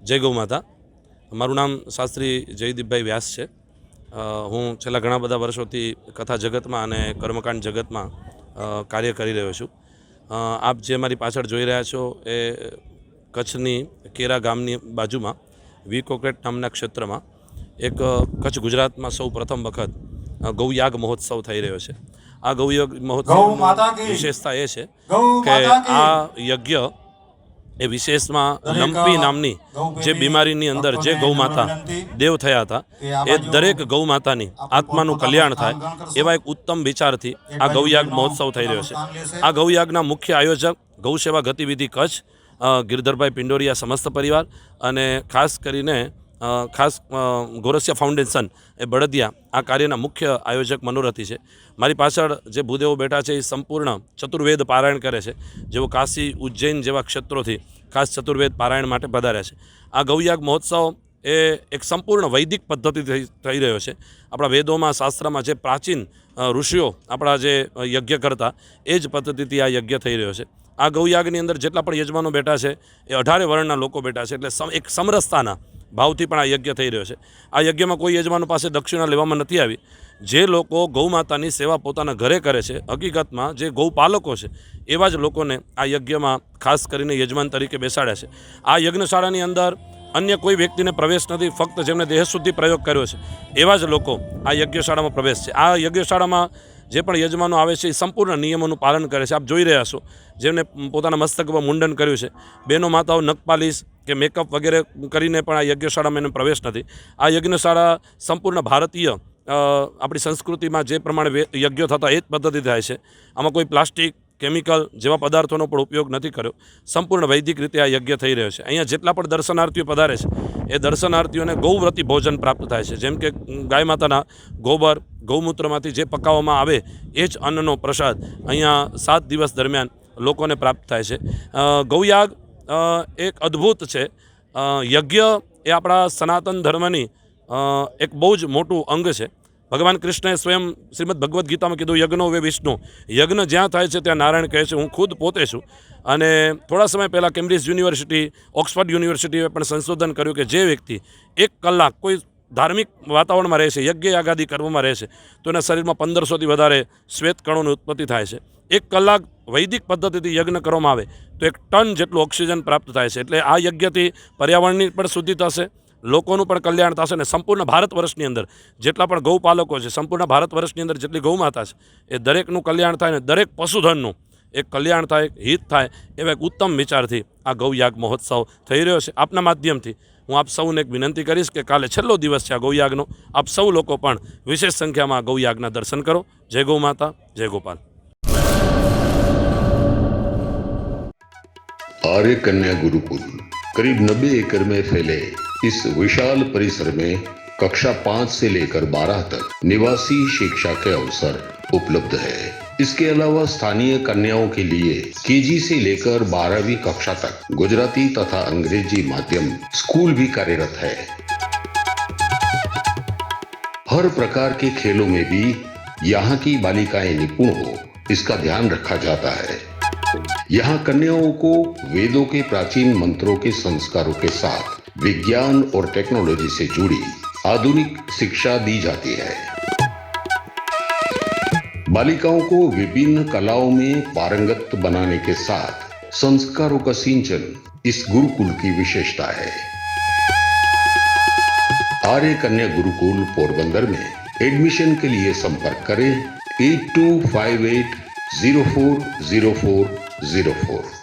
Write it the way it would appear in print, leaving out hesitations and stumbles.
જય ગૌ માતા। મારું નામ શાસ્ત્રી જયદીપભાઈ વ્યાસ છે। હું છેલ્લા ઘણા બધા વર્ષોથી કથા જગતમાં અને કર્મકાંડ જગતમાં કાર્ય કરી રહ્યો છું। આપ જે મારી પાછળ જોઈ રહ્યા છો એ કચ્છની કેરા ગામની બાજુમાં વીકોક્રેટ નામના ક્ષેત્રમાં એક કચ્છ ગુજરાતમાં સૌ પ્રથમ વખત ગૌયાગ મહોત્સવ થઈ રહ્યો છે। આ ગૌયાગ મહોત્સવની વિશેષતા એ છે કે આ યજ્ઞ એ વિશેષમાં લંપી નામની જે બીમારીની અંદર જે ગૌમાતા દેવ થયા હતા એ દરેક ગૌમાતાની આત્માનું કલ્યાણ થાય એવા એક ઉત્તમ વિચારથી આ ગૌયાગ મહોત્સવ થઈ રહ્યો છે। આ ગૌયાગના મુખ્ય આયોજક ગૌસેવા ગતિવિધિ કચ્છ ગિરધરભાઈ પિંડોરિયા સમસ્ત પરિવાર અને ખાસ કરીને ગોરસિયા ફાઉન્ડેશન એ બળદિયા આ કાર્યના મુખ્ય આયોજક મનોરથી છે। મારી પાછળ જે ભૂદેવો બેઠા છે એ સંપૂર્ણ ચતુર્વેદ પારાયણ કરે છે। જેઓ કાશી ઉજ્જૈન જેવા ક્ષેત્રોથી ખાસ ચતુર્વેદ પારાયણ માટે પધાર્યા છે। આ ગૌયાગ મહોત્સવ એ એક સંપૂર્ણ વૈદિક પદ્ધતિ થઈ રહ્યો છે। આપણા વેદોમાં શાસ્ત્રમાં જે પ્રાચીન ઋષિઓ આપણા જે યજ્ઞ કરતા એ જ પદ્ધતિથી આ યજ્ઞ થઈ રહ્યો છે। આ ગૌયાગની અંદર જેટલા પણ યજમાનો બેઠા છે એ 18 વર્ણના લોકો બેઠા છે, એટલે એક સમરસતાના ભાવથી પણ આ યજ્ઞ થઈ રહ્યો છે। આ યજ્ઞમાં કોઈ યજમાનો પાસે દક્ષિણા લેવામાં નથી આવી। જે લોકો ગૌમાતાની સેવા પોતાના ઘરે કરે છે, હકીકતમાં જે ગૌપાલકો છે એવા જ લોકોને આ યજ્ઞમાં ખાસ કરીને યજમાન તરીકે બેસાડ્યા છે। આ યજ્ઞશાળાની અંદર અન્ય કોઈ વ્યક્તિને પ્રવેશ નથી, ફક્ત જેમણે દેહશુદ્ધિ પ્રયોગ કર્યો છે એવા જ લોકો આ યજ્ઞશાળામાં પ્રવેશ છે। આ યજ્ઞશાળામાં જે પણ યજમાનો આવે છે એ સંપૂર્ણ નિયમોનું પાલન કરે છે। આપ જોઈ રહ્યા છો જેમને પોતાના મસ્તક પર મુંડન કર્યું છે, બહેનો માતાઓ નખપાલિશ કે મેકઅપ વગેરે કરીને પણ આ યજ્ઞશાળામાં એને પ્રવેશ નથી। આ યજ્ઞશાળા સંપૂર્ણ ભારતીય આપણી સંસ્કૃતિમાં જે પ્રમાણે યજ્ઞો થતા એ જ પદ્ધતિ થાય છે। આમાં કોઈ પ્લાસ્ટિક કેમિકલ જેવા પદાર્થોનો પણ ઉપયોગ નથી કર્યો, સંપૂર્ણ વૈદિક રીતે આ યજ્ઞ થઈ રહ્યો છે। અહીંયા જેટલા પણ દર્શનાર્થીઓ પધારે છે એ દર્શનાર્થીઓને ગૌવ્રતી ભોજન પ્રાપ્ત થાય છે। જેમ કે ગાય માતાના ગોબર ગૌમૂત્રમાંથી જે પકાવવામાં આવે એ જ અન્નનો પ્રસાદ અહીંયા 7 દિવસ દરમિયાન લોકોને પ્રાપ્ત થાય છે। ગૌયાગ એક અદ્ભુત છે। યજ્ઞ એ આપણા સનાતન ધર્મની એક બહુ જ મોટું અંગ છે। ભગવાન કૃષ્ણએ સ્વયં શ્રીમદ ભગવદ્ ગીતામાં કીધું યજ્ઞો વે વિષ્ણુ, યજ્ઞ જ્યાં થાય છે ત્યાં નારાયણ કહે છે। હું ખુદ પોતે છું અને થોડા સમય પહેલાં કેમ્બ્રિજ યુનિવર્સિટી, ઓક્સફર્ડ યુનિવર્સિટીએ પણ સંશોધન કર્યું કે જે વ્યક્તિ 1 કલાક કોઈ ધાર્મિક વાતાવરણમાં રહે છે, યજ્ઞ યાગાદી કરવામાં રહે છે તો એના શરીરમાં 1500થી વધારે શ્વેત કણોની ઉત્પત્તિ થાય છે। 1 કલાક વૈદિક પદ્ધતિથી યજ્ઞ કરવામાં આવે તો 1 ટન જેટલું ઓક્સિજન પ્રાપ્ત થાય છે। એટલે આ યજ્ઞથી પર્યાવરણની પણ શુદ્ધિ થશે, લોકોનું પણ કલ્યાણ થશે અને સંપૂર્ણ ભારત વર્ષની અંદર જેટલા પણ ગૌપાલકો છે, સંપૂર્ણ ભારત વર્ષની અંદર જેટલી ગૌમાતા છે એ દરેકનું કલ્યાણ થાય અને દરેક પશુધનનું એક કલ્યાણ થાય, હિત થાય એવા એક ઉત્તમ વિચારથી આ ગૌયાગ મહોત્સવ થઈ રહ્યો છે। આપના માધ્યમથી હું આપ સૌને એક વિનંતી કરીશ કે કાલે છેલ્લો દિવસ છે આ ગૌયાગનો, આપ સૌ લોકો પણ વિશેષ સંખ્યામાં ગૌયાગના દર્શન કરો। જય ગૌ માતા, જય ગોપાલ। आर्य कन्या गुरुकुल करीब 90 एकड़ में फैले इस विशाल परिसर में कक्षा 5 से लेकर 12 तक निवासी शिक्षा के अवसर उपलब्ध है। इसके अलावा स्थानीय कन्याओं के लिए केजी से लेकर 12वीं कक्षा तक गुजराती तथा अंग्रेजी माध्यम स्कूल भी कार्यरत है। हर प्रकार के खेलों में भी यहाँ की बालिकाएं निपुण हो इसका ध्यान रखा जाता है। यहाँ कन्याओं को वेदों के प्राचीन मंत्रों के संस्कारों के साथ विज्ञान और टेक्नोलॉजी से जुड़ी आधुनिक शिक्षा दी जाती है। बालिकाओं को विभिन्न कलाओं में पारंगत बनाने के साथ संस्कारों का सिंचन इस गुरुकुल की विशेषता है। आर्य कन्या गुरुकुल पोरबंदर में एडमिशन के लिए संपर्क करें 8258040404।